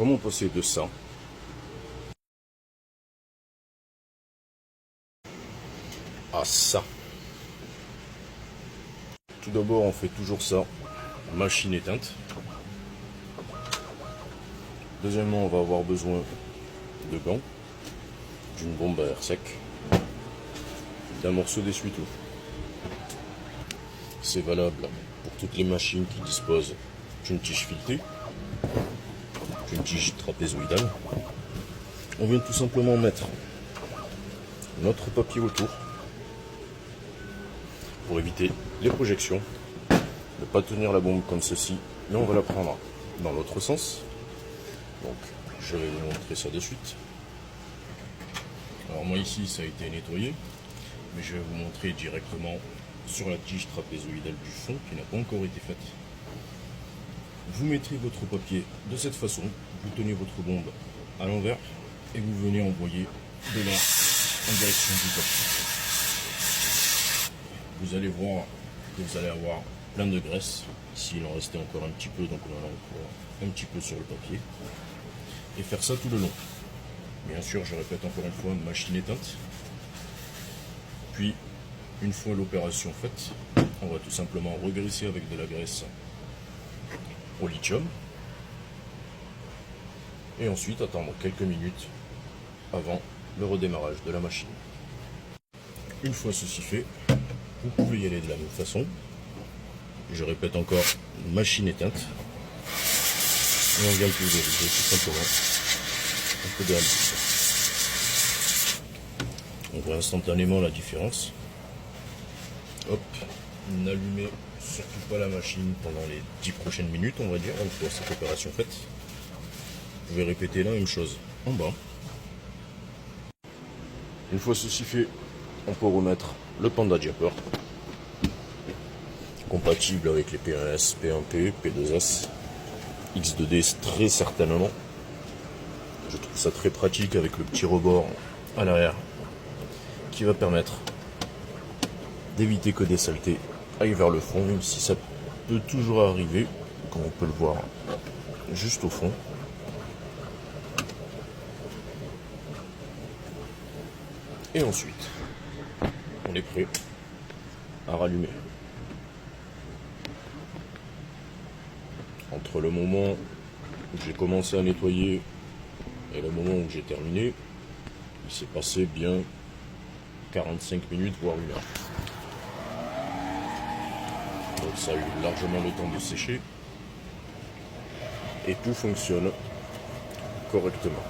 comment passer de ça à ça? Tout d'abord, on fait toujours ça, machine éteinte. Deuxièmement, on va avoir besoin de gants, d'une bombe à air sec, d'un morceau d'essuie-tout. C'est valable pour toutes les machines qui disposent d'une tige filetée, d'une tige trapézoïdale. On vient tout simplement mettre notre papier autour pour éviter les projections, ne pas tenir la bombe comme ceci, mais on va la prendre dans l'autre sens. Donc je vais vous montrer ça de suite. Alors moi ici ça a été nettoyé, mais je vais vous montrer directement sur la tige trapézoïdale du fond qui n'a pas encore été faite. Vous mettrez votre papier de cette façon, vous tenez votre bombe à l'envers et vous venez envoyer de là en direction du papier. Vous allez voir que vous allez avoir plein de graisse. Ici il en restait encore un petit peu, donc on en a encore un petit peu sur le papier. Et faire ça tout le long. Bien sûr, je répète encore une fois, machine éteinte. Puis, une fois l'opération faite, on va tout simplement regraisser avec de la graisse au lithium. Et ensuite attendre quelques minutes avant le redémarrage de la machine. Une fois ceci fait, vous pouvez y aller de la même façon. Je répète encore, machine éteinte. Et on vient pulvériser tout simplement un peu d'air. On voit instantanément la différence. Hop, n'allumez surtout pas la machine pendant les 10 prochaines minutes, on va dire, une fois cette opération faite. Vous pouvez répéter la même chose en bas. Une fois ceci fait, on peut remettre le Panda Diaper, compatible avec les P1S, P1P, P2S, X2D très certainement. Je trouve ça très pratique avec le petit rebord à l'arrière qui va permettre d'éviter que des saletés aillent vers le fond, même si ça peut toujours arriver, comme on peut le voir juste au fond. Et ensuite, on est prêt à rallumer. Entre le moment où j'ai commencé à nettoyer et le moment où j'ai terminé, il s'est passé bien 45 minutes, voire 1 heure. Donc ça a eu largement le temps de sécher et tout fonctionne correctement.